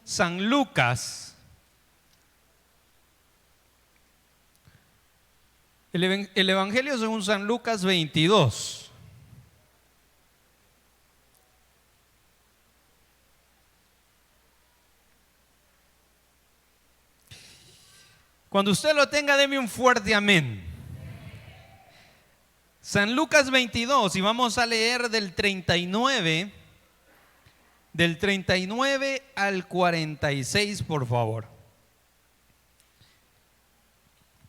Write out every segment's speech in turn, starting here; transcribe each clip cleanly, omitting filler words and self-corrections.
San Lucas. El Evangelio según San Lucas 22. Cuando usted lo tenga, deme un fuerte amén. San Lucas 22, y vamos a leer del 39 al 46, por favor.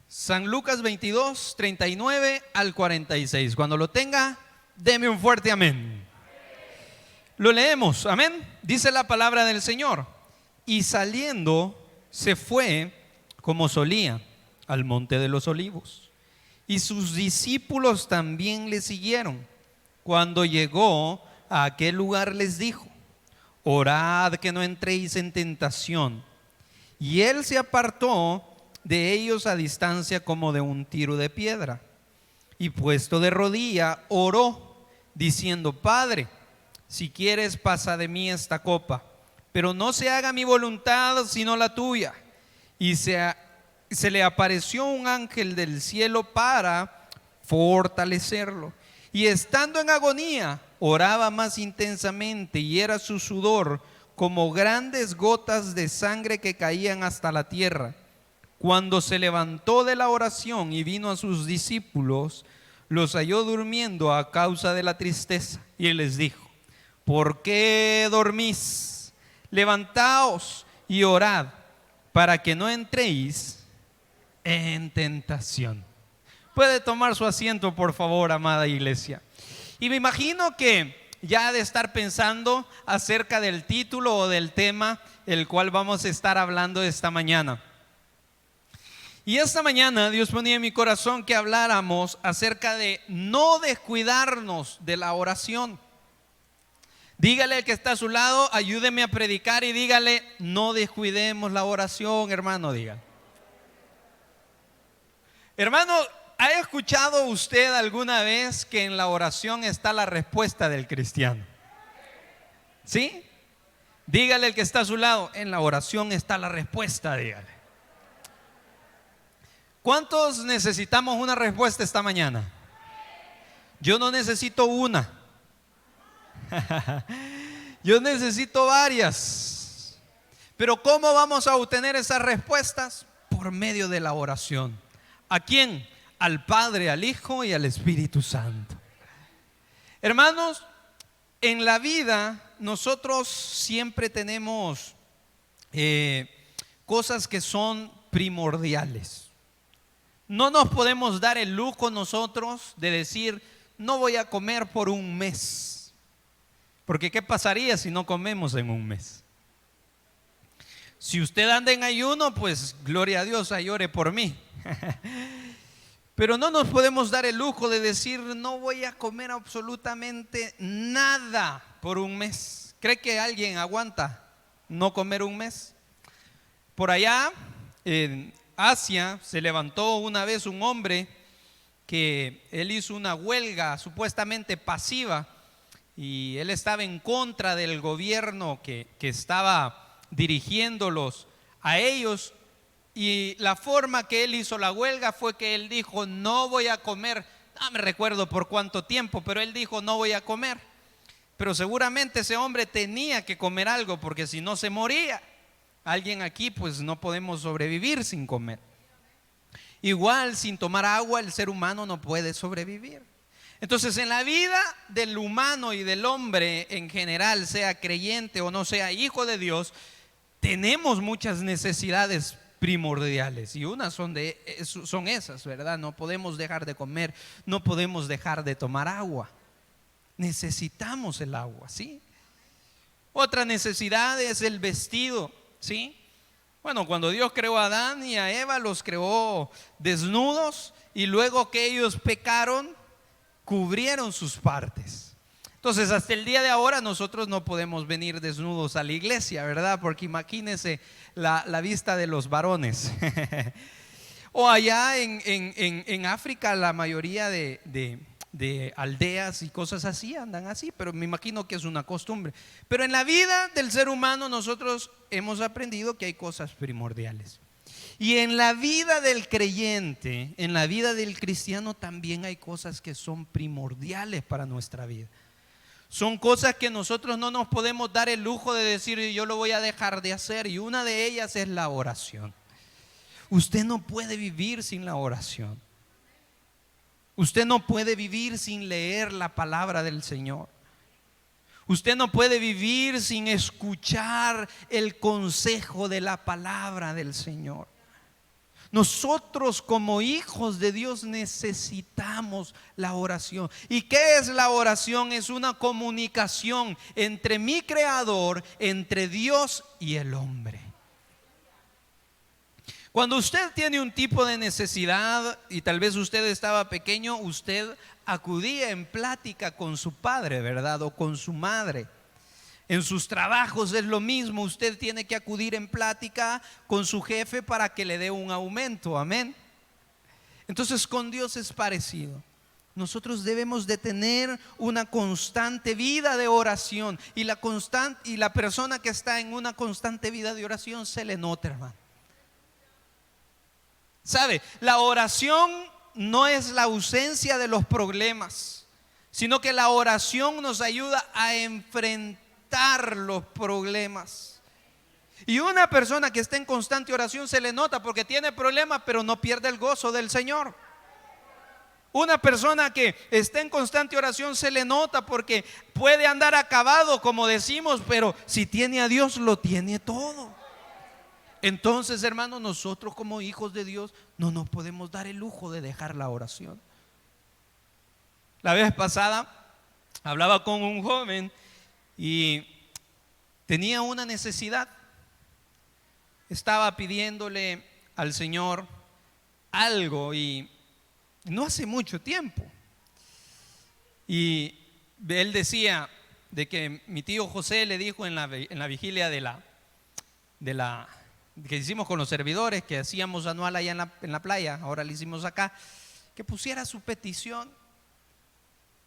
San Lucas 22, 39 al 46. Cuando lo tenga, deme un fuerte amén. Lo leemos, amén. Dice la palabra del Señor. Y saliendo, se fue como solía al monte de los olivos. Y sus discípulos también le siguieron. Cuando llegó a aquel lugar les dijo: orad que no entréis en tentación. Y él se apartó de ellos a distancia como de un tiro de piedra. Y puesto de rodilla, oró, diciendo: Padre, si quieres, pasa de mí esta copa, pero no se haga mi voluntad sino la tuya. Y se le apareció un ángel del cielo para fortalecerlo. Y estando en agonía, oraba más intensamente, y era su sudor como grandes gotas de sangre que caían hasta la tierra. Cuando se levantó de la oración y vino a sus discípulos, los halló durmiendo a causa de la tristeza. Y él les dijo: ¿por qué dormís? Levantaos y orad, para que no entréis en tentación. Puede tomar su asiento, por favor, amada iglesia. Y me imagino que ya ha de estar pensando acerca del título o del tema el cual vamos a estar hablando esta mañana. Y esta mañana Dios ponía en mi corazón que habláramos acerca de no descuidarnos de la oración. Dígale al que está a su lado: ayúdeme a predicar, y dígale: no descuidemos la oración, hermano. Diga: hermano, ¿ha escuchado usted alguna vez que en la oración está la respuesta del cristiano? ¿Sí? Dígale al que está a su lado: en la oración está la respuesta. Dígale. ¿Cuántos necesitamos una respuesta esta mañana? Yo no necesito una. Yo necesito varias. Pero ¿cómo vamos a obtener esas respuestas? Por medio de la oración. ¿A quién? Al Padre, al Hijo y al Espíritu Santo. Hermanos, en la vida nosotros siempre tenemos cosas que son primordiales. No nos podemos dar el lujo nosotros de decir: no voy a comer por un mes. Porque ¿qué pasaría si no comemos en un mes? Si usted anda en ayuno, pues gloria a Dios, ahí ore por mí. Pero no nos podemos dar el lujo de decir: no voy a comer absolutamente nada por un mes. ¿Cree que alguien aguanta no comer un mes? Por allá en Asia se levantó una vez un hombre que él hizo una huelga supuestamente pasiva, y él estaba en contra del gobierno que estaba dirigiéndolos a ellos. Y la forma que él hizo la huelga fue que él dijo: no voy a comer. No me recuerdo por cuánto tiempo, pero él dijo: no voy a comer. Pero seguramente ese hombre tenía que comer algo, porque si no se moría. Alguien aquí, pues no podemos sobrevivir sin comer. Igual, sin tomar agua, el ser humano no puede sobrevivir. Entonces, en la vida del humano y del hombre en general, sea creyente o no sea hijo de Dios, tenemos muchas necesidades primordiales, y unas son esas, ¿verdad? No podemos dejar de comer, no podemos dejar de tomar agua. Necesitamos el agua, ¿sí? Otra necesidad es el vestido, ¿sí? Bueno, cuando Dios creó a Adán y a Eva, los creó desnudos, y luego que ellos pecaron, cubrieron sus partes. Entonces, hasta el día de ahora nosotros no podemos venir desnudos a la iglesia, ¿verdad? Porque imagínense la vista de los varones. O allá en África, la mayoría de de aldeas y cosas así, andan así, pero me imagino que es una costumbre. Pero en la vida del ser humano nosotros hemos aprendido que hay cosas primordiales. Y en la vida del creyente, en la vida del cristiano también hay cosas que son primordiales para nuestra vida. Son cosas que nosotros no nos podemos dar el lujo de decir yo lo voy a dejar de hacer, y una de ellas es la oración. Usted no puede vivir sin la oración. Usted no puede vivir sin leer la palabra del Señor. Usted no puede vivir sin escuchar el consejo de la palabra del Señor. Nosotros como hijos de Dios necesitamos la oración. ¿Y qué es la oración? Es una comunicación entre mi Creador, entre Dios y el hombre. Cuando usted tiene un tipo de necesidad y tal vez usted estaba pequeño, usted acudía en plática con su padre, ¿verdad? O con su madre. En sus trabajos es lo mismo, usted tiene que acudir en plática con su jefe para que le dé un aumento, amén. Entonces con Dios es parecido. Nosotros debemos de tener una constante vida de oración, y la persona que está en una constante vida de oración se le nota, hermano. ¿Sabe? La oración no es la ausencia de los problemas, sino que la oración nos ayuda a enfrentar los problemas. Y una persona que está en constante oración se le nota porque tiene problemas, pero no pierde el gozo del Señor. Una persona que está en constante oración se le nota porque puede andar acabado, como decimos, pero si tiene a Dios, lo tiene todo. Entonces, hermanos, nosotros como hijos de Dios no nos podemos dar el lujo de dejar la oración. La vez pasada hablaba con un joven y tenía una necesidad. Estaba pidiéndole al Señor algo, y no hace mucho tiempo. Y él decía de que mi tío José le dijo en la vigilia de la que hicimos con los servidores, que hacíamos anual allá en la playa, ahora le hicimos acá, que pusiera su petición.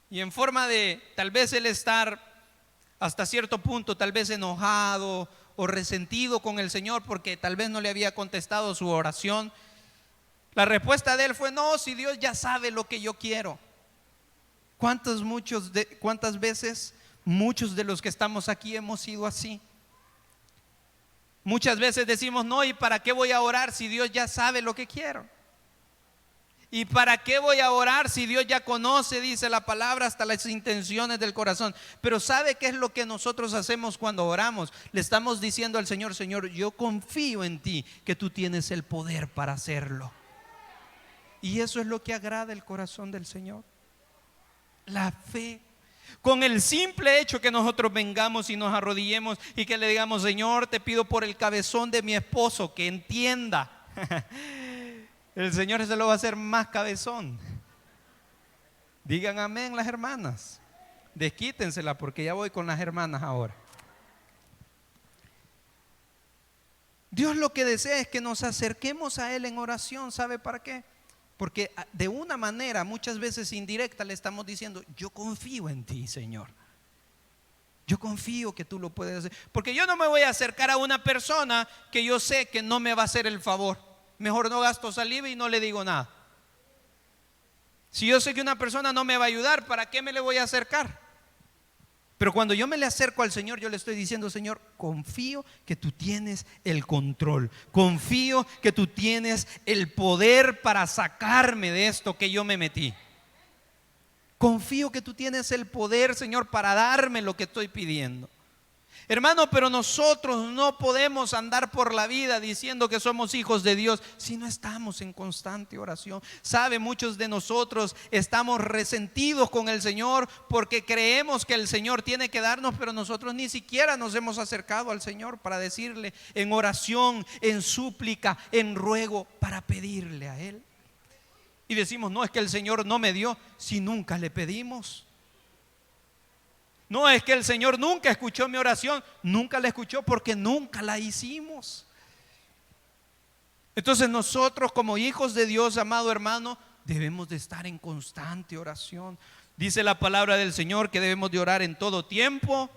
Y en forma de tal vez él estar hasta cierto punto tal vez enojado o resentido con el Señor porque tal vez no le había contestado su oración, la respuesta de él fue: no, si Dios ya sabe lo que yo quiero. ¿Cuántas veces muchos de los que estamos aquí hemos sido así? Muchas veces decimos: no, ¿y para qué voy a orar si Dios ya sabe lo que quiero? ¿Y para qué voy a orar si Dios ya conoce, dice la palabra, hasta las intenciones del corazón? Pero ¿sabe qué es lo que nosotros hacemos cuando oramos? Le estamos diciendo al Señor: Señor, yo confío en ti, que tú tienes el poder para hacerlo. Y eso es lo que agrada el corazón del Señor, la fe. Con el simple hecho que nosotros vengamos y nos arrodillemos y que le digamos: Señor, te pido por el cabezón de mi esposo que entienda. El Señor se lo va a hacer más cabezón. Digan amén las hermanas. Desquítensela porque ya voy con las hermanas ahora. Dios lo que desea es que nos acerquemos a Él en oración. ¿Sabe para qué? Porque de una manera muchas veces indirecta le estamos diciendo: yo confío en ti, Señor. Yo confío que tú lo puedes hacer. Porque yo no me voy a acercar a una persona que yo sé que no me va a hacer el favor. Mejor no gasto saliva y no le digo nada. Si yo sé que una persona no me va a ayudar, ¿para qué me le voy a acercar? Pero cuando yo me le acerco al Señor, yo le estoy diciendo: Señor, confío que tú tienes el control. Confío que tú tienes el poder para sacarme de esto que yo me metí. Confío que tú tienes el poder, Señor, para darme lo que estoy pidiendo. Hermano, pero nosotros no podemos andar por la vida diciendo que somos hijos de Dios si no estamos en constante oración. Sabe, muchos de nosotros estamos resentidos con el Señor porque creemos que el Señor tiene que darnos, pero nosotros ni siquiera nos hemos acercado al Señor para decirle en oración, en súplica, en ruego, para pedirle a Él. Y decimos: no, es que el Señor no me dio, si nunca le pedimos. No, es que el Señor nunca escuchó mi oración. Nunca la escuchó porque nunca la hicimos. Entonces nosotros como hijos de Dios, amado hermano, debemos de estar en constante oración. Dice la palabra del Señor que debemos de orar en todo tiempo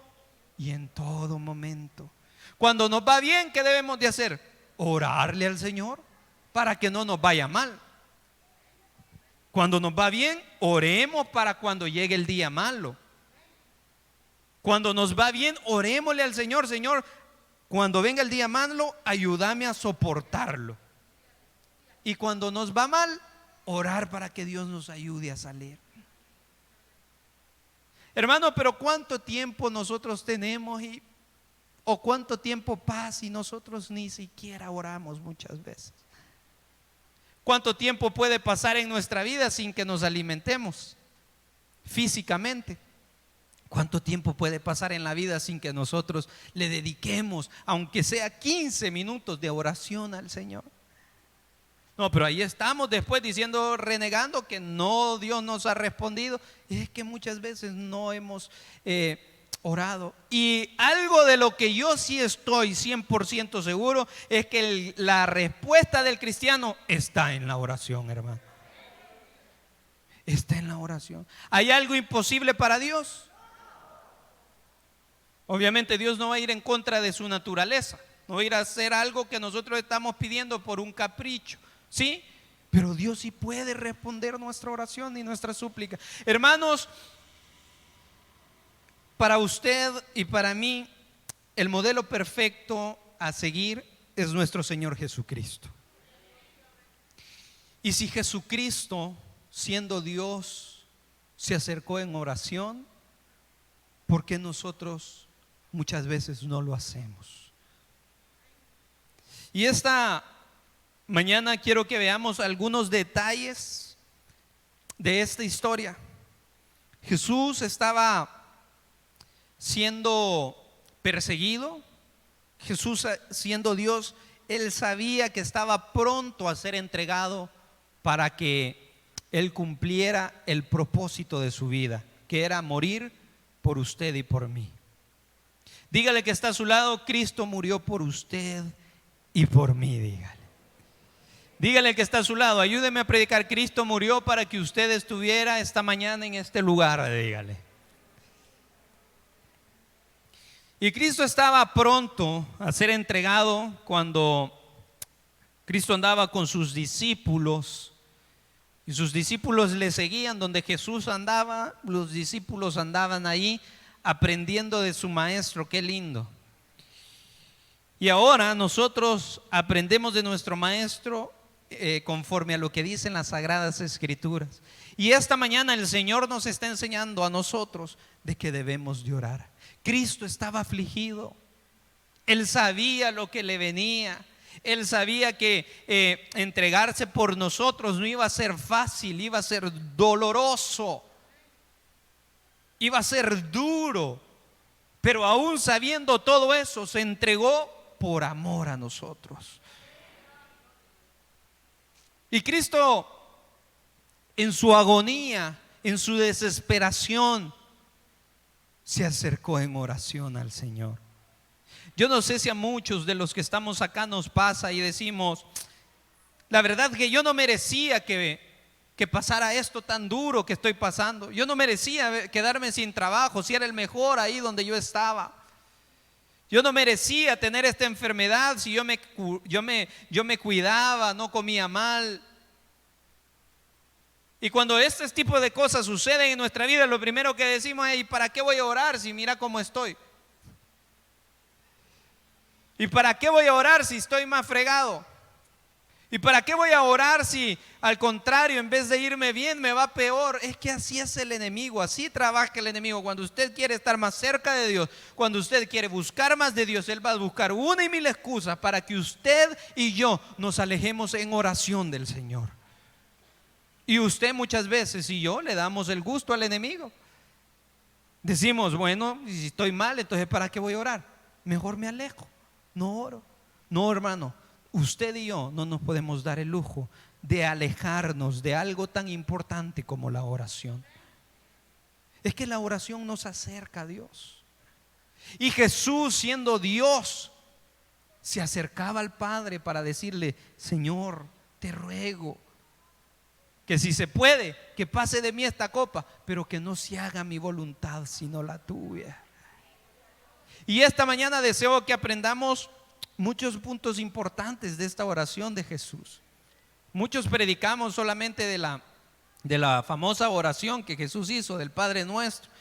y en todo momento. Cuando nos va bien, ¿qué debemos de hacer? Orarle al Señor para que no nos vaya mal. Cuando nos va bien, oremos para cuando llegue el día malo. Cuando nos va bien, orémosle al Señor: Señor, cuando venga el día malo, ayúdame a soportarlo. Y cuando nos va mal, orar para que Dios nos ayude a salir. Hermano, pero ¿cuánto tiempo nosotros tenemos o cuánto tiempo pasa y nosotros ni siquiera oramos muchas veces? ¿Cuánto tiempo puede pasar en nuestra vida sin que nos alimentemos físicamente? ¿Cuánto tiempo puede pasar en la vida sin que nosotros le dediquemos, aunque sea 15 minutos de oración al Señor? No, pero ahí estamos después diciendo, renegando que no, Dios nos ha respondido. Es que muchas veces no hemos orado. Y algo de lo que yo sí estoy 100% seguro es que la respuesta del cristiano está en la oración, hermano. Está en la oración. ¿Hay algo imposible para Dios? Obviamente Dios no va a ir en contra de su naturaleza. No va a ir a hacer algo que nosotros estamos pidiendo por un capricho. ¿Sí? Pero Dios sí puede responder nuestra oración y nuestra súplica. Hermanos, para usted y para mí, el modelo perfecto a seguir es nuestro Señor Jesucristo. Y si Jesucristo, siendo Dios, se acercó en oración, ¿por qué nosotros muchas veces no lo hacemos? Y esta mañana quiero que veamos algunos detalles de esta historia. Jesús estaba siendo perseguido. Jesús, siendo Dios, Él sabía que estaba pronto a ser entregado para que Él cumpliera el propósito de su vida, que era morir por usted y por mí. Dígale que está a su lado: Cristo murió por usted y por mí. Dígale que está a su lado: ayúdeme a predicar, Cristo murió para que usted estuviera esta mañana en este lugar. Dígale. Y Cristo estaba pronto a ser entregado cuando Cristo andaba con sus discípulos. Y sus discípulos le seguían donde Jesús andaba. Los discípulos andaban ahí aprendiendo de su maestro. Qué lindo. Y ahora nosotros aprendemos de nuestro maestro conforme a lo que dicen las Sagradas Escrituras. Y esta mañana el Señor nos está enseñando a nosotros de que debemos de orar. Cristo estaba afligido. Él sabía lo que le venía. Él sabía que entregarse por nosotros no iba a ser fácil, iba a ser doloroso, iba a ser duro. Pero aún sabiendo todo eso, se entregó por amor a nosotros. Y Cristo, en su agonía, en su desesperación, se acercó en oración al Señor. Yo no sé si a muchos de los que estamos acá nos pasa y decimos: la verdad que yo no merecía que pasara esto tan duro que estoy pasando. Yo no merecía quedarme sin trabajo si era el mejor ahí donde yo estaba. Yo no merecía tener esta enfermedad si yo me cuidaba, no comía mal. Y cuando este tipo de cosas suceden en nuestra vida, lo primero que decimos es: ¿y para qué voy a orar si mira cómo estoy? ¿Y para qué voy a orar si estoy más fregado? ¿Y para qué voy a orar si al contrario, en vez de irme bien, me va peor? Es que así es el enemigo, así trabaja el enemigo. Cuando usted quiere estar más cerca de Dios, cuando usted quiere buscar más de Dios, Él va a buscar una y mil excusas para que usted y yo nos alejemos en oración del Señor. Y usted muchas veces y yo le damos el gusto al enemigo. Decimos: bueno, si estoy mal, entonces ¿para qué voy a orar? Mejor me alejo, no oro. No, hermano, usted y yo no nos podemos dar el lujo de alejarnos de algo tan importante como la oración. Es que la oración nos acerca a Dios. Y Jesús, siendo Dios, se acercaba al Padre para decirle: Señor, te ruego que si se puede, que pase de mí esta copa, pero que no se haga mi voluntad sino la tuya. Y esta mañana deseo que aprendamos muchos puntos importantes de esta oración de Jesús. Muchos predicamos solamente de la famosa oración que Jesús hizo del Padre Nuestro,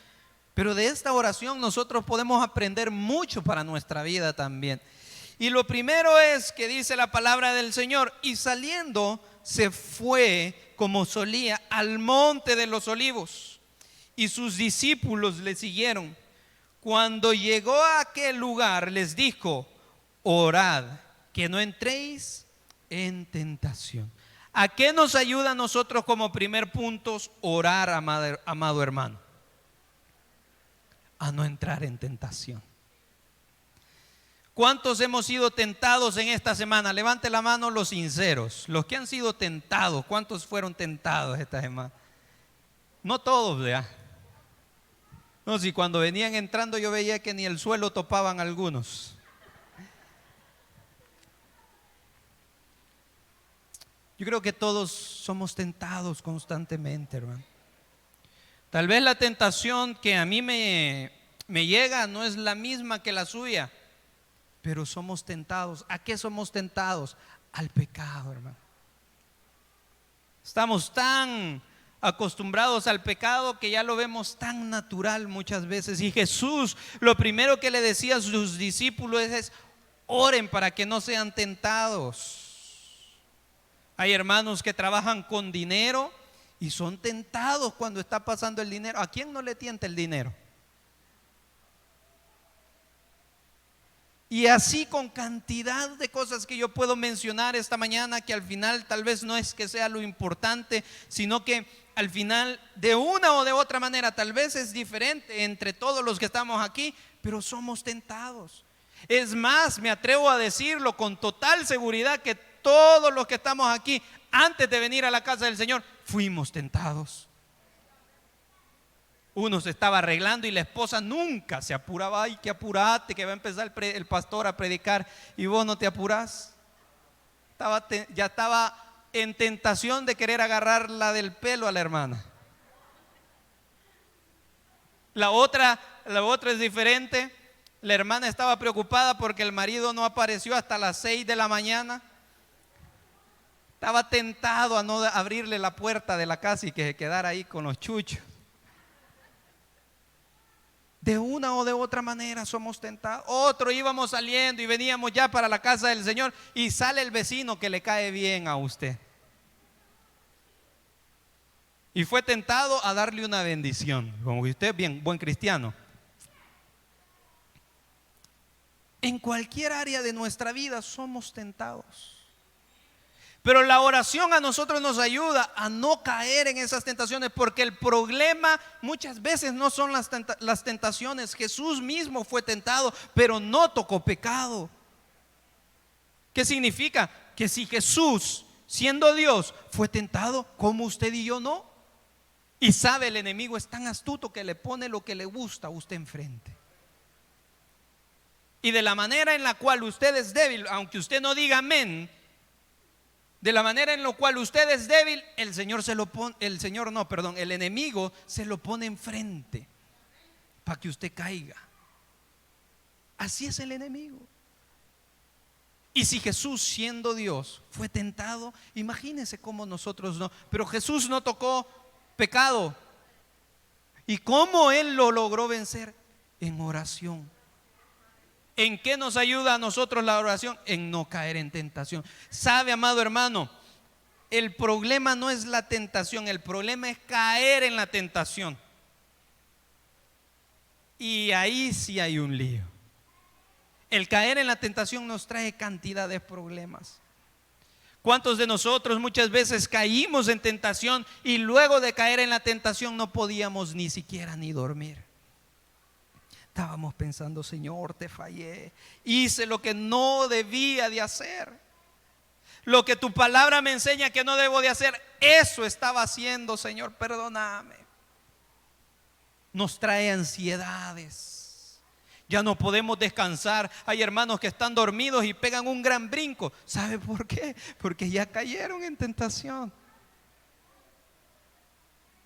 pero de esta oración nosotros podemos aprender mucho para nuestra vida también. Y lo primero es que dice la palabra del Señor: y saliendo se fue como solía al monte de los olivos, y sus discípulos le siguieron. Cuando llegó a aquel lugar les dijo: orad, que no entréis en tentación. ¿A qué nos ayuda a nosotros como primer punto orar, amado hermano? A no entrar en tentación. ¿Cuántos hemos sido tentados en esta semana? Levante la mano los sinceros, los que han sido tentados. ¿Cuántos fueron tentados esta semana? No todos, ¿verdad? No, si cuando venían entrando yo veía que ni el suelo topaban algunos. Yo creo que todos somos tentados constantemente, hermano. Tal vez la tentación que a mí me llega no es la misma que la suya, pero somos tentados. ¿A qué somos tentados? Al pecado, hermano. Estamos tan acostumbrados al pecado que ya lo vemos tan natural muchas veces. Y Jesús lo primero que le decía a sus discípulos es: oren para que no sean tentados. Hay hermanos que trabajan con dinero y son tentados cuando está pasando el dinero. ¿A quién no le tienta el dinero? Y así con cantidad de cosas que yo puedo mencionar esta mañana, que al final tal vez no es que sea lo importante, sino que al final de una o de otra manera tal vez es diferente entre todos los que estamos aquí, pero somos tentados. Es más, me atrevo a decirlo con total seguridad, que todos los que estamos aquí, antes de venir a la casa del Señor, fuimos tentados. Uno se estaba arreglando y la esposa nunca se apuraba. Ay, que apurate, que va a empezar el pastor a predicar y vos no te apurás. Ya estaba en tentación de querer agarrarla del pelo a la hermana. La otra es diferente. La hermana estaba preocupada porque el marido no apareció hasta las 6 de la mañana. Estaba tentado a no abrirle la puerta de la casa y que se quedara ahí con los chuchos. De una o de otra manera somos tentados. Otro íbamos saliendo y veníamos ya para la casa del Señor y sale el vecino que le cae bien a usted. Y fue tentado a darle una bendición, como que usted es bien buen cristiano. En cualquier área de nuestra vida somos tentados. Pero la oración a nosotros nos ayuda a no caer en esas tentaciones, porque el problema muchas veces no son las tentaciones. Jesús mismo fue tentado, pero no tocó pecado. ¿Qué significa? Que si Jesús, siendo Dios, fue tentado, ¿cómo usted y yo no? Y sabe, el enemigo es tan astuto que le pone lo que le gusta a usted enfrente. Y de la manera en la cual usted es débil, aunque usted no diga amén, de la manera en la cual usted es débil, el enemigo se lo pone enfrente para que usted caiga. Así es el enemigo. Y si Jesús, siendo Dios, fue tentado, imagínense cómo nosotros no. Pero Jesús no tocó pecado. ¿Y cómo Él lo logró vencer? En oración. ¿En qué nos ayuda a nosotros la oración? En no caer en tentación. ¿Sabe, amado hermano? El problema no es la tentación, el problema es caer en la tentación. Y ahí sí hay un lío. El caer en la tentación nos trae cantidad de problemas. ¿Cuántos de nosotros muchas veces caímos en tentación y luego de caer en la tentación no podíamos ni siquiera ni dormir? Estábamos pensando: Señor, te fallé, hice lo que no debía de hacer, lo que tu palabra me enseña que no debo de hacer, eso estaba haciendo, Señor, perdóname. Nos trae ansiedades, ya no podemos descansar. Hay hermanos que están dormidos y pegan un gran brinco. ¿Sabe por qué? Porque ya cayeron en tentación.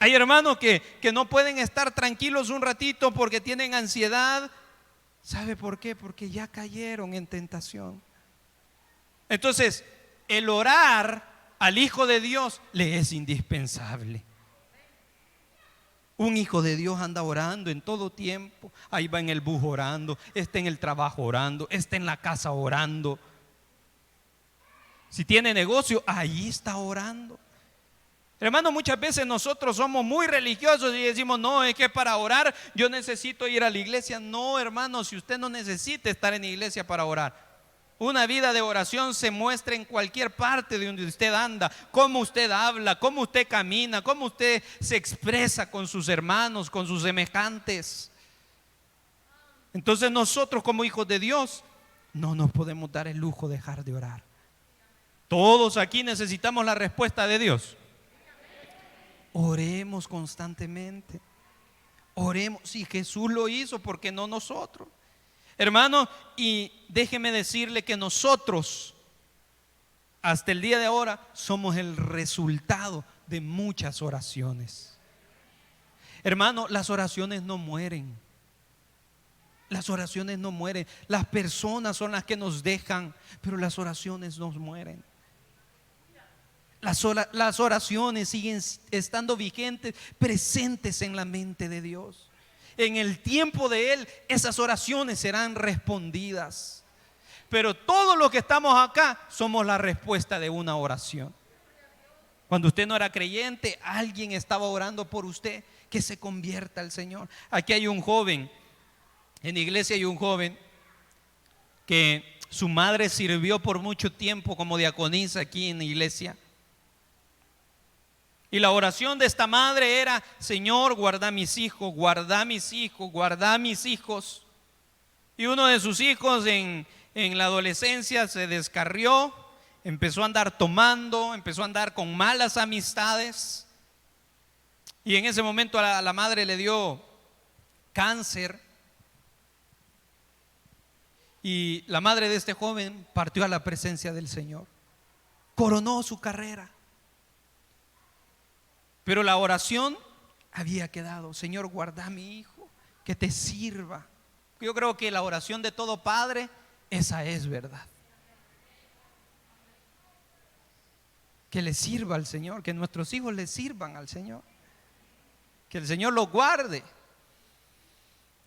Hay hermanos que no pueden estar tranquilos un ratito porque tienen ansiedad. ¿Sabe por qué? Porque ya cayeron en tentación. Entonces, el orar al Hijo de Dios le es indispensable. Un hijo de Dios anda orando en todo tiempo. Ahí va en el bus orando, está en el trabajo orando, está en la casa orando. Si tiene negocio, ahí está orando. Hermano, muchas veces nosotros somos muy religiosos y decimos, no, es que para orar yo necesito ir a la iglesia. No, hermano, si usted no necesita estar en la iglesia para orar. Una vida de oración se muestra en cualquier parte de donde usted anda, cómo usted habla, cómo usted camina, cómo usted se expresa con sus hermanos, con sus semejantes. Entonces nosotros como hijos de Dios no nos podemos dar el lujo de dejar de orar. Todos aquí necesitamos la respuesta de Dios. Oremos constantemente. Oremos. Si Jesús lo hizo, ¿por qué no nosotros? Hermano, y déjeme decirle que nosotros, hasta el día de ahora, somos el resultado de muchas oraciones. Hermano, las oraciones no mueren. Las oraciones no mueren. Las personas son las que nos dejan, pero las oraciones no mueren. Las oraciones siguen estando vigentes, presentes en la mente de Dios. En el tiempo de Él, esas oraciones serán respondidas. Pero todos los que estamos acá somos la respuesta de una oración. Cuando usted no era creyente, alguien estaba orando por usted que se convierta al Señor. Aquí hay un joven, en la iglesia hay un joven que su madre sirvió por mucho tiempo como diaconisa aquí en la iglesia. Y la oración de esta madre era: Señor, guarda a mis hijos, guarda a mis hijos, guarda a mis hijos. Y uno de sus hijos en la adolescencia se descarrió, empezó a andar tomando, empezó a andar con malas amistades. Y en ese momento a la madre le dio cáncer. Y la madre de este joven partió a la presencia del Señor. Coronó su carrera. Pero la oración había quedado: Señor, guarda a mi hijo, que te sirva. Yo creo que la oración de todo padre, esa es verdad. Que le sirva al Señor, que nuestros hijos le sirvan al Señor, que el Señor los guarde.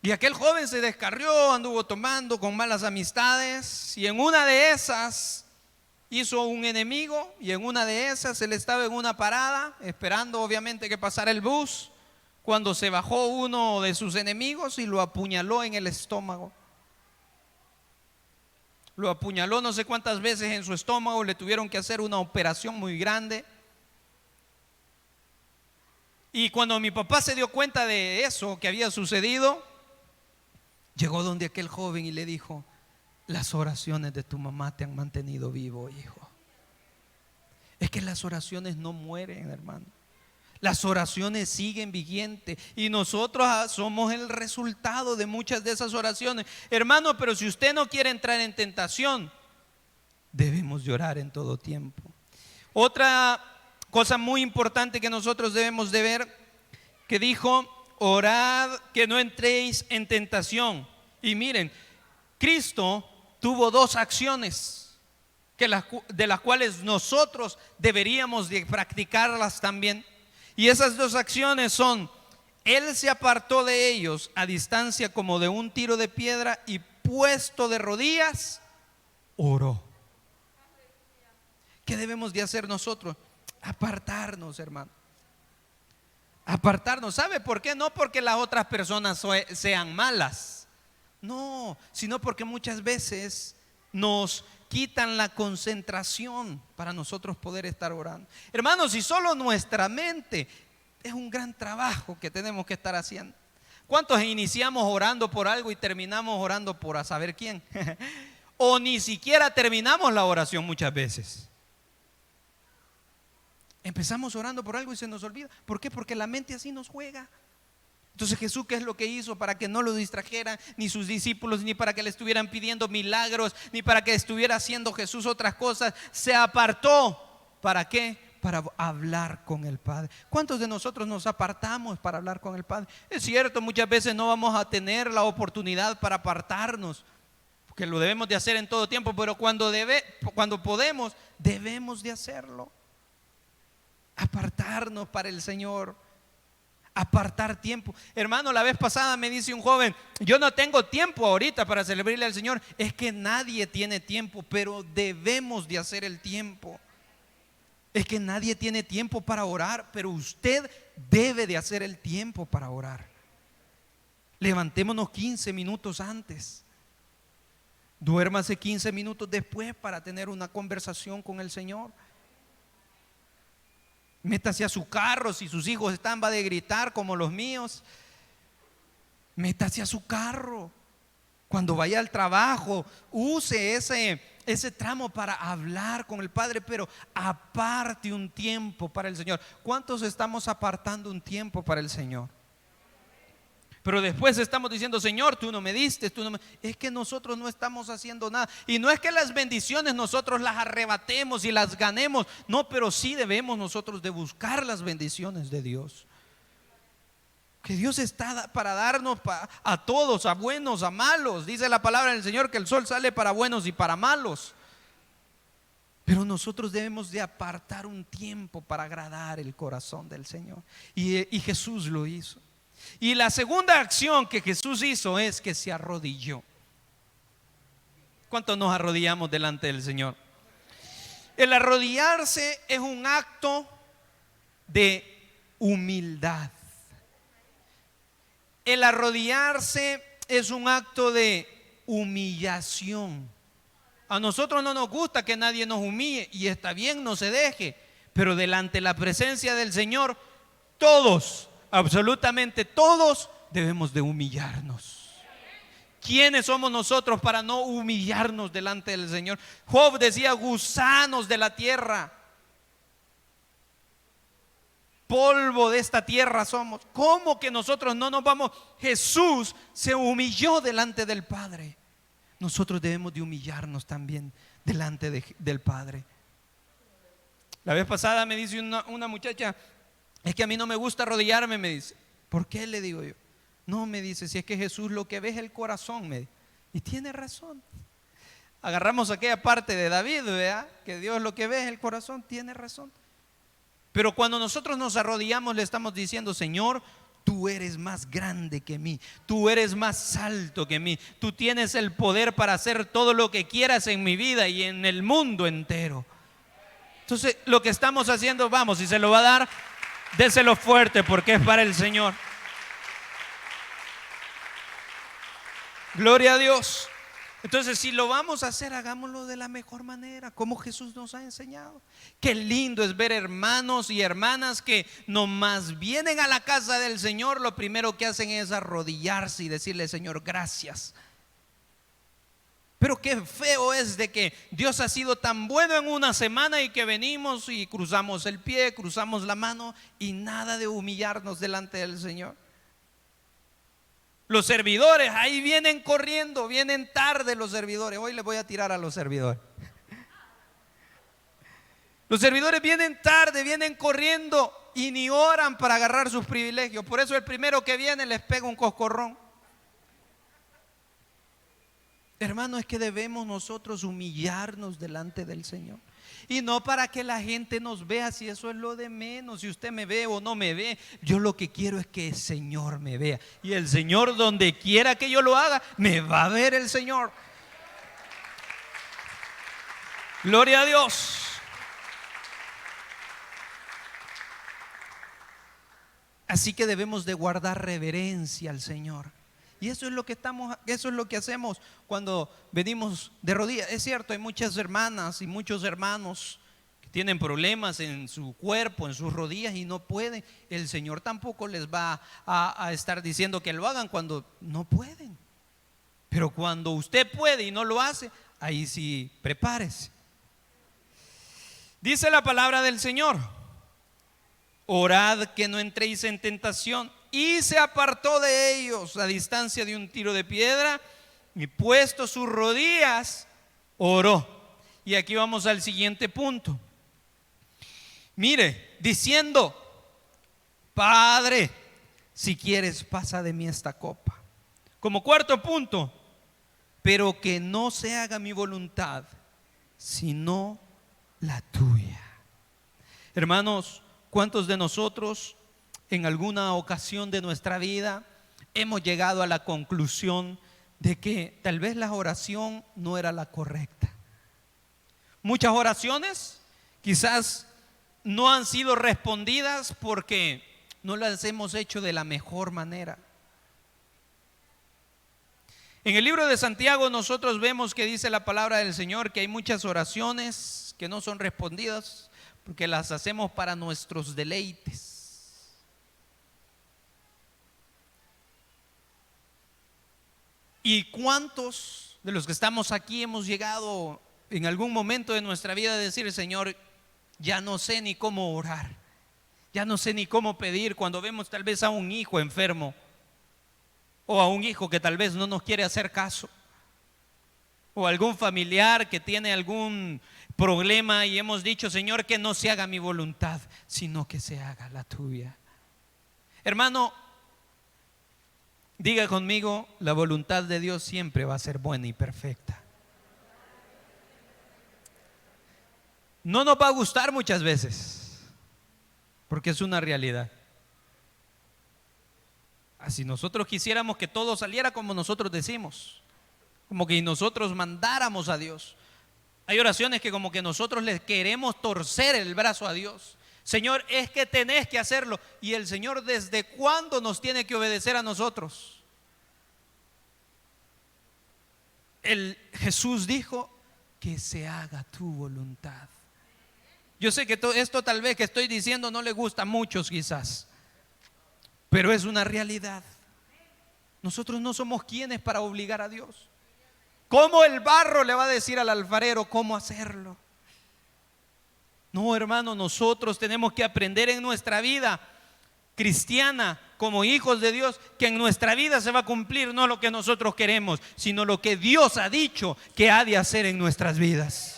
Y aquel joven se descarrió, anduvo tomando con malas amistades, y en una de esas hizo un enemigo, y en una de esas él estaba en una parada esperando obviamente que pasara el bus, cuando se bajó uno de sus enemigos y lo apuñaló en el estómago. Lo apuñaló no sé cuántas veces en su estómago, le tuvieron que hacer una operación muy grande. Y cuando mi papá se dio cuenta de eso que había sucedido, llegó donde aquel joven y le dijo: las oraciones de tu mamá te han mantenido vivo, hijo. Es que las oraciones no mueren, hermano. Las oraciones siguen vigentes y nosotros somos el resultado de muchas de esas oraciones. Hermano, pero si usted no quiere entrar en tentación, debemos llorar en todo tiempo. Otra cosa muy importante que nosotros debemos de ver, que dijo: orad que no entréis en tentación. Y miren, Cristo tuvo dos acciones de las cuales nosotros deberíamos de practicarlas también. Y esas dos acciones son: Él se apartó de ellos a distancia como de un tiro de piedra, y puesto de rodillas, oró. ¿Qué debemos de hacer nosotros? Apartarnos, hermano. Apartarnos. ¿Sabe por qué? No porque las otras personas sean malas, no, sino porque muchas veces nos quitan la concentración para nosotros poder estar orando. Hermanos, si solo nuestra mente, es un gran trabajo que tenemos que estar haciendo. ¿Cuántos iniciamos orando por algo y terminamos orando por a saber quién? O ni siquiera terminamos la oración muchas veces. Empezamos orando por algo y se nos olvida. ¿Por qué? Porque la mente así nos juega. Entonces Jesús, ¿qué es lo que hizo? Para que no lo distrajeran ni sus discípulos, ni para que le estuvieran pidiendo milagros, ni para que estuviera haciendo Jesús otras cosas. Se apartó. ¿Para qué? para hablar con el Padre. ¿Cuántos de nosotros nos apartamos para hablar con el Padre? Es cierto, muchas veces no vamos a tener la oportunidad para apartarnos, porque lo debemos de hacer en todo tiempo, pero cuando podemos, debemos de hacerlo. Apartarnos para el Señor, apartar tiempo. Hermano, la vez pasada me dice un joven: yo no tengo tiempo ahorita para servirle al Señor. Es que nadie tiene tiempo, pero debemos de hacer el tiempo. Es que nadie tiene tiempo para orar, pero usted debe de hacer el tiempo para orar. Levantémonos 15 minutos antes. Duérmase 15 minutos después para tener una conversación con el Señor. Métase a su carro, si sus hijos están va de gritar como los míos. Métase a su carro. Cuando vaya al trabajo, use ese tramo para hablar con el Padre, pero aparte un tiempo para el Señor. ¿Cuántos estamos apartando un tiempo para el Señor? Pero después estamos diciendo: Señor, tú no me diste, Es que nosotros no estamos haciendo nada. Y no es que las bendiciones nosotros las arrebatemos y las ganemos. No, pero sí debemos nosotros de buscar las bendiciones de Dios. Que Dios está para darnos a todos, a buenos, a malos. Dice la palabra del Señor que el sol sale para buenos y para malos. Pero nosotros debemos de apartar un tiempo para agradar el corazón del Señor. Y Jesús lo hizo. Y la segunda acción que Jesús hizo es que se arrodilló. ¿Cuántos nos arrodillamos delante del Señor? El arrodillarse es un acto de humildad. El arrodillarse es un acto de humillación. A nosotros no nos gusta que nadie nos humille, y está bien, no se deje, pero delante de la presencia del Señor, todos, absolutamente todos, debemos de humillarnos. ¿Quiénes somos nosotros para no humillarnos delante del Señor? Job decía: gusanos de la tierra, polvo de esta tierra somos. ¿Cómo que nosotros no nos vamos? Jesús se humilló delante del Padre. Nosotros debemos de humillarnos también delante del Padre. La vez pasada me dice una muchacha: es que a mí no me gusta arrodillarme, me dice. ¿Por qué? Le digo yo. No, me dice, si es que Jesús lo que ve es el corazón, me dice. Y tiene razón. Agarramos aquella parte de David, ¿verdad? Que Dios lo que ve es el corazón, tiene razón. Pero cuando nosotros nos arrodillamos, le estamos diciendo: Señor, tú eres más grande que mí, tú eres más alto que mí, tú tienes el poder para hacer todo lo que quieras en mi vida y en el mundo entero. Entonces, lo que estamos haciendo, vamos, si se lo va a dar, déselo fuerte, porque es para el Señor. Gloria a Dios. Entonces, si lo vamos a hacer, hagámoslo de la mejor manera, como Jesús nos ha enseñado. Qué lindo es ver hermanos y hermanas que nomás vienen a la casa del Señor, lo primero que hacen es arrodillarse y decirle: Señor, gracias. Pero qué feo es de que Dios ha sido tan bueno en una semana y que venimos y cruzamos el pie, cruzamos la mano y nada de humillarnos delante del Señor. Los servidores ahí vienen corriendo, vienen tarde los servidores. Hoy les voy a tirar a los servidores. Los servidores vienen tarde, vienen corriendo y ni oran para agarrar sus privilegios. Por eso el primero que viene les pega un coscorrón. Hermano, es que debemos nosotros humillarnos delante del Señor. Y no para que la gente nos vea, si eso es lo de menos, si usted me ve o no me ve. Yo lo que quiero es que el Señor me vea. Y el Señor, donde quiera que yo lo haga, me va a ver el Señor. Gloria a Dios. Así que debemos de guardar reverencia al Señor. Y eso es lo que hacemos cuando venimos de rodillas. Es cierto, hay muchas hermanas y muchos hermanos que tienen problemas en su cuerpo, en sus rodillas, y no pueden. El Señor tampoco les va a estar diciendo que lo hagan cuando no pueden. Pero cuando usted puede y no lo hace, ahí sí prepárese. Dice la palabra del Señor: orad que no entréis en tentación. Y se apartó de ellos a distancia de un tiro de piedra, y puesto sus rodillas, oró. Y aquí vamos al siguiente punto. Mire, diciendo: Padre, si quieres, pasa de mí esta copa. Como cuarto punto, pero que no se haga mi voluntad, sino la tuya. Hermanos, ¿cuántos de nosotros en alguna ocasión de nuestra vida hemos llegado a la conclusión de que tal vez la oración no era la correcta? Muchas oraciones quizás no han sido respondidas porque no las hemos hecho de la mejor manera. En el libro de Santiago nosotros vemos que dice la palabra del Señor que hay muchas oraciones que no son respondidas porque las hacemos para nuestros deleites. ¿Y cuántos de los que estamos aquí hemos llegado en algún momento de nuestra vida a decir: Señor, ya no sé ni cómo orar, ya no sé ni cómo pedir, cuando vemos tal vez a un hijo enfermo o a un hijo que tal vez no nos quiere hacer caso, o algún familiar que tiene algún problema y hemos dicho: Señor, que no se haga mi voluntad, sino que se haga la tuya? Hermano, diga conmigo: la voluntad de Dios siempre va a ser buena y perfecta. No nos va a gustar muchas veces, porque es una realidad. Si nosotros quisiéramos que todo saliera como nosotros decimos, como que nosotros mandáramos a Dios, hay oraciones que como que nosotros le queremos torcer el brazo a Dios. Señor, es que tenés que hacerlo. Y el Señor, ¿desde cuándo nos tiene que obedecer a nosotros? Jesús dijo: que se haga tu voluntad. Yo sé que esto tal vez que estoy diciendo no le gusta a muchos quizás, pero es una realidad. Nosotros no somos quienes para obligar a Dios. ¿Cómo el barro le va a decir al alfarero cómo hacerlo? No, hermano, nosotros tenemos que aprender en nuestra vida cristiana, como hijos de Dios, que en nuestra vida se va a cumplir no lo que nosotros queremos, sino lo que Dios ha dicho que ha de hacer en nuestras vidas.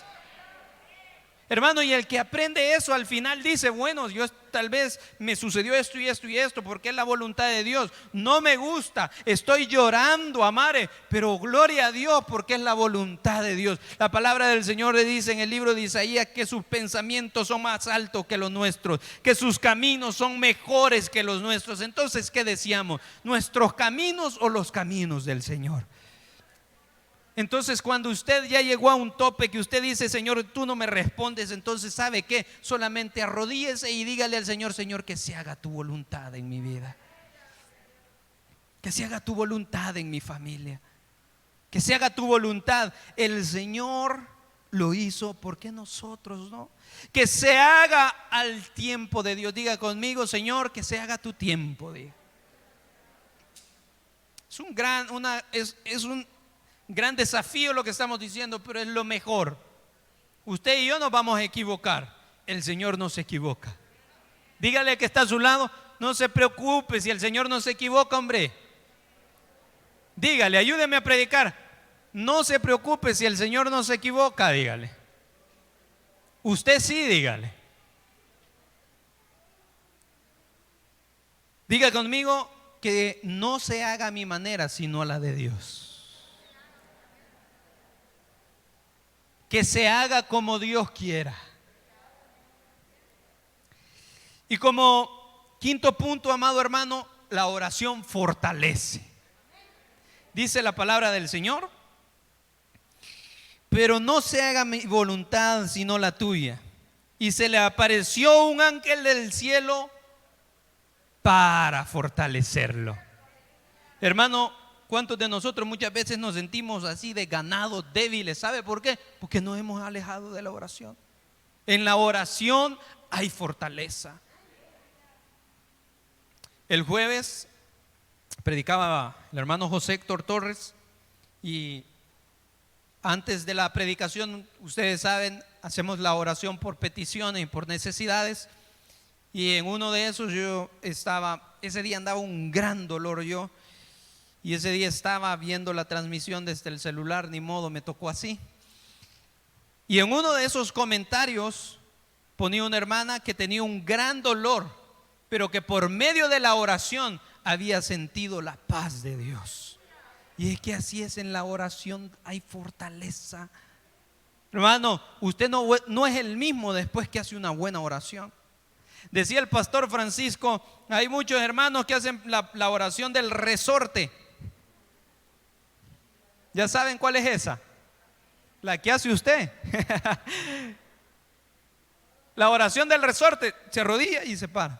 Hermano, y el que aprende eso al final dice: bueno, yo tal vez me sucedió esto y esto y esto, porque es la voluntad de Dios. No me gusta, estoy llorando, amare, pero gloria a Dios porque es la voluntad de Dios. La palabra del Señor le dice en el libro de Isaías que sus pensamientos son más altos que los nuestros, que sus caminos son mejores que los nuestros. Entonces, ¿qué decíamos? ¿Nuestros caminos o los caminos del Señor? Entonces, cuando usted ya llegó a un tope que usted dice: Señor, tú no me respondes, entonces, ¿sabe qué? Solamente arrodíllese y dígale al Señor: Señor, que se haga tu voluntad en mi vida, que se haga tu voluntad en mi familia, que se haga tu voluntad. El Señor lo hizo, ¿por qué nosotros no? Que se haga al tiempo de Dios. Diga conmigo: Señor, que se haga tu tiempo. Diga. Es un gran desafío lo que estamos diciendo, pero es lo mejor. Usted y yo nos vamos a equivocar, el Señor no se equivoca. Dígale que está a su lado: no se preocupe si el Señor no se equivoca, hombre. Dígale, ayúdeme a predicar: no se preocupe si el Señor no se equivoca. Dígale. Usted sí, dígale. Diga conmigo: que no se haga a mi manera, sino a la de Dios. Que se haga como Dios quiera. Y como quinto punto, amado hermano, la oración fortalece. Dice la palabra del Señor: pero no se haga mi voluntad sino la tuya. Y se le apareció un ángel del cielo para fortalecerlo. Hermano, ¿cuántos de nosotros muchas veces nos sentimos así desganados, débiles? ¿Sabe por qué? Porque nos hemos alejado de la oración. En la oración hay fortaleza. El jueves predicaba el hermano José Héctor Torres, y antes de la predicación, ustedes saben, hacemos la oración por peticiones y por necesidades. Y en uno de esos ese día andaba un gran dolor yo. Y ese día estaba viendo la transmisión desde el celular, ni modo, me tocó así. Y en uno de esos comentarios ponía una hermana que tenía un gran dolor, pero que por medio de la oración había sentido la paz de Dios. Y es que así es, en la oración hay fortaleza. Hermano, usted no es el mismo después que hace una buena oración. Decía el pastor Francisco, hay muchos hermanos que hacen la oración del resorte. ¿Ya saben cuál es esa? La que hace usted. La oración del resorte, se arrodilla y se para.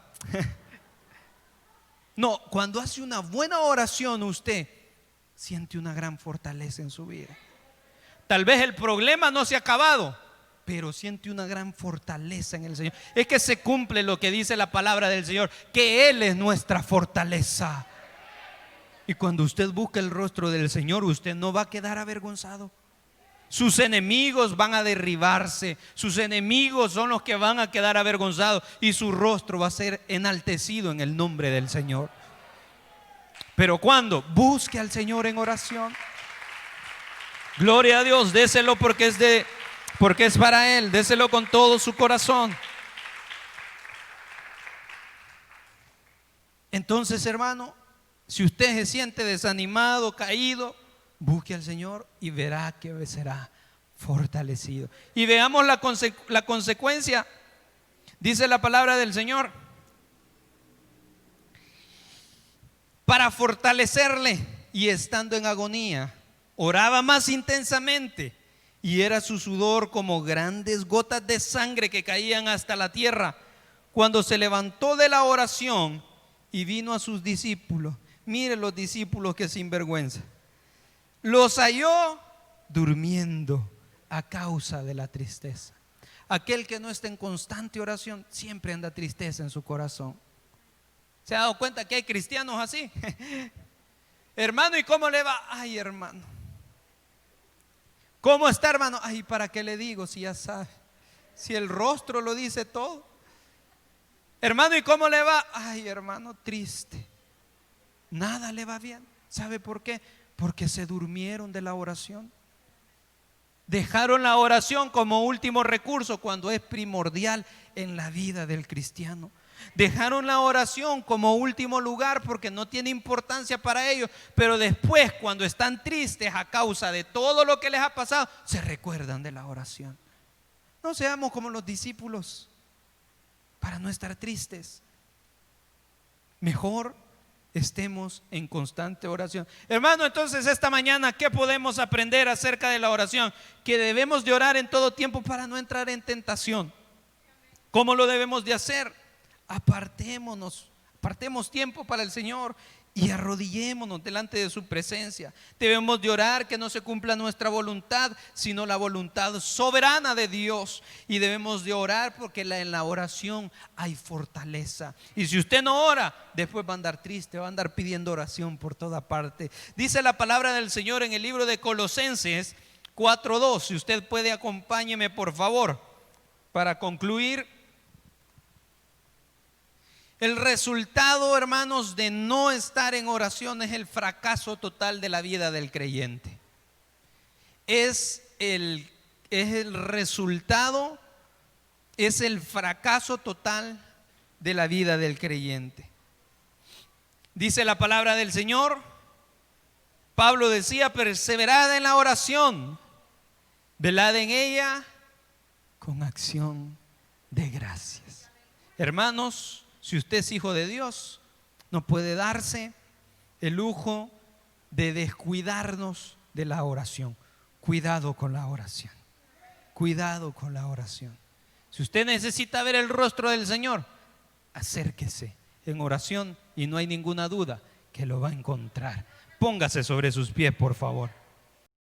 No, cuando hace una buena oración usted siente una gran fortaleza en su vida. Tal vez el problema no se ha acabado, pero siente una gran fortaleza en el Señor. Es que se cumple lo que dice la palabra del Señor, que Él es nuestra fortaleza. Y cuando usted busca el rostro del Señor, usted no va a quedar avergonzado. Sus enemigos van a derribarse, sus enemigos son los que van a quedar avergonzados y su rostro va a ser enaltecido en el nombre del Señor. Pero cuando busque al Señor en oración, gloria a Dios, déselo porque es para Él, déselo con todo su corazón. Entonces, hermano, si usted se siente desanimado, caído, busque al Señor y verá que será fortalecido. Y veamos la consecuencia. Dice la palabra del Señor: para fortalecerle, y estando en agonía, oraba más intensamente, y era su sudor como grandes gotas de sangre que caían hasta la tierra. Cuando se levantó de la oración y vino a sus discípulos, mire los discípulos que sinvergüenza, los halló durmiendo a causa de la tristeza. Aquel que no está en constante oración siempre anda tristeza en su corazón. ¿Se ha dado cuenta que hay cristianos así? Hermano, ¿y cómo le va? Ay, hermano. ¿Cómo está, hermano? Ay, ¿para qué le digo si ya sabe? Si el rostro lo dice todo. Hermano, ¿y cómo le va? Ay, hermano, triste. Nada le va bien. ¿Sabe por qué? Porque se durmieron de la oración. Dejaron la oración como último recurso cuando es primordial en la vida del cristiano. Dejaron la oración como último lugar porque no tiene importancia para ellos. Pero después, cuando están tristes a causa de todo lo que les ha pasado, se recuerdan de la oración. No seamos como los discípulos para no estar tristes. Mejor estemos en constante oración. Hermano, entonces esta mañana, ¿qué podemos aprender acerca de la oración? Que debemos de orar en todo tiempo para no entrar en tentación. ¿Cómo lo debemos de hacer? Apartemos tiempo para el Señor y arrodillémonos delante de su presencia. Debemos de orar que no se cumpla nuestra voluntad, sino la voluntad soberana de Dios. Y debemos de orar porque en la oración hay fortaleza. Y si usted no ora, después va a andar triste, va a andar pidiendo oración por toda parte. Dice la palabra del Señor en el libro de Colosenses 4:2. Si usted puede, acompáñeme por favor para concluir. El resultado, hermanos, de no estar en oración es el fracaso total de la vida del creyente. Es el resultado, es el fracaso total de la vida del creyente. Dice la palabra del Señor, Pablo decía: perseverad en la oración, velad en ella con acción de gracias. Hermanos, si usted es hijo de Dios, no puede darse el lujo de descuidarnos de la oración. Cuidado con la oración. Cuidado con la oración. Si usted necesita ver el rostro del Señor, acérquese en oración y no hay ninguna duda que lo va a encontrar. Póngase sobre sus pies, por favor.